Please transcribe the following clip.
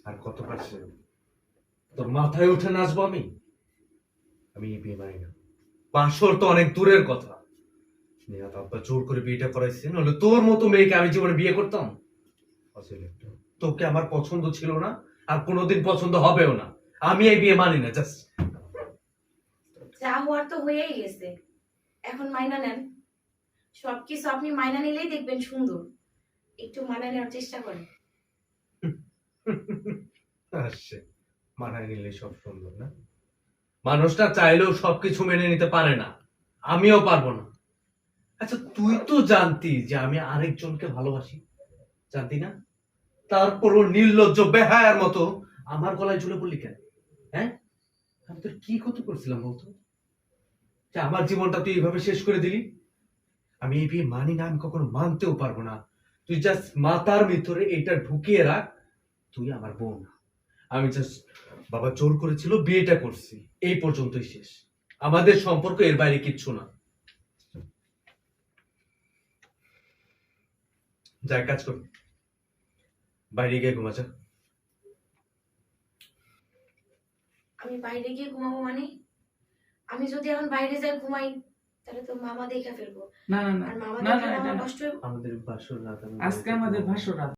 আর কত পারছে? তোর মাথায় উঠে নাচবো আমি? আমি এই বিয়ে মানি না। বাসর তো অনেক দূরের কথা। নেহাত আব্বা জোর করে বিয়েটা করাইছে, নাহলে তোর মতো মেয়েকে আমি জীবনে বিয়ে করতাম? আসলে তোকে আমার পছন্দ ছিল না, আর কোনোদিন পছন্দ হবেও না। আমি এই বিয়ে মানি না। জাস্ট যা হওয়ার তো হয়েই গেছে, এখন মাইনা নেন। সবকিছু আপনি মাইনা নিলেই দেখবেন সুন্দর। একটু মানা নেওয়ার চেষ্টা করেন। আসছে, মানায় নিলে সব সুন্দর না? মানুষটা চাইলেও সবকিছু মেনে নিতে পারে না, আমিও পারবো না। আচ্ছা, তুই তো জানতি যে আমি আরেকজনকে ভালোবাসি, জানতি না? তারপরও নির্লজ্জ বেহায়ার মতো আমার গলায় ঝুলে পড়লি কেন? হ্যাঁ, আমি তোর কি ক্ষতি করছিলাম বলতো, যে আমার জীবনটা তুই এইভাবে শেষ করে দিলি? আমি এই বিয়ে মানি না, আমি কখনো মানতেও পারবো না। তুই জাস্ট মাথার ভিতরে এটা ঢুকিয়ে রাখ, তুই আমার বোন না। আমি জাস্ট, বাবা জোর করেছিল, বিয়েটা করছি, এই পর্যন্তই শেষ। আমাদের সম্পর্ক এর বাইরে কিচ্ছু না। যাই কাজ কর, বাইরে গিয়ে ঘুমা যা। আমি বাইরে গিয়ে ঘুমাবো মানে? আমি যদি এখন বাইরে যাই ঘুমাই, তাহলে তো মামা দেখে ফেলবো। না না না আর মামা না দেখলে না, এটা আমার না। কষ্ট হবে। আমাদের বাসর রাত, আজকে আমাদের ভাষ্য রাত।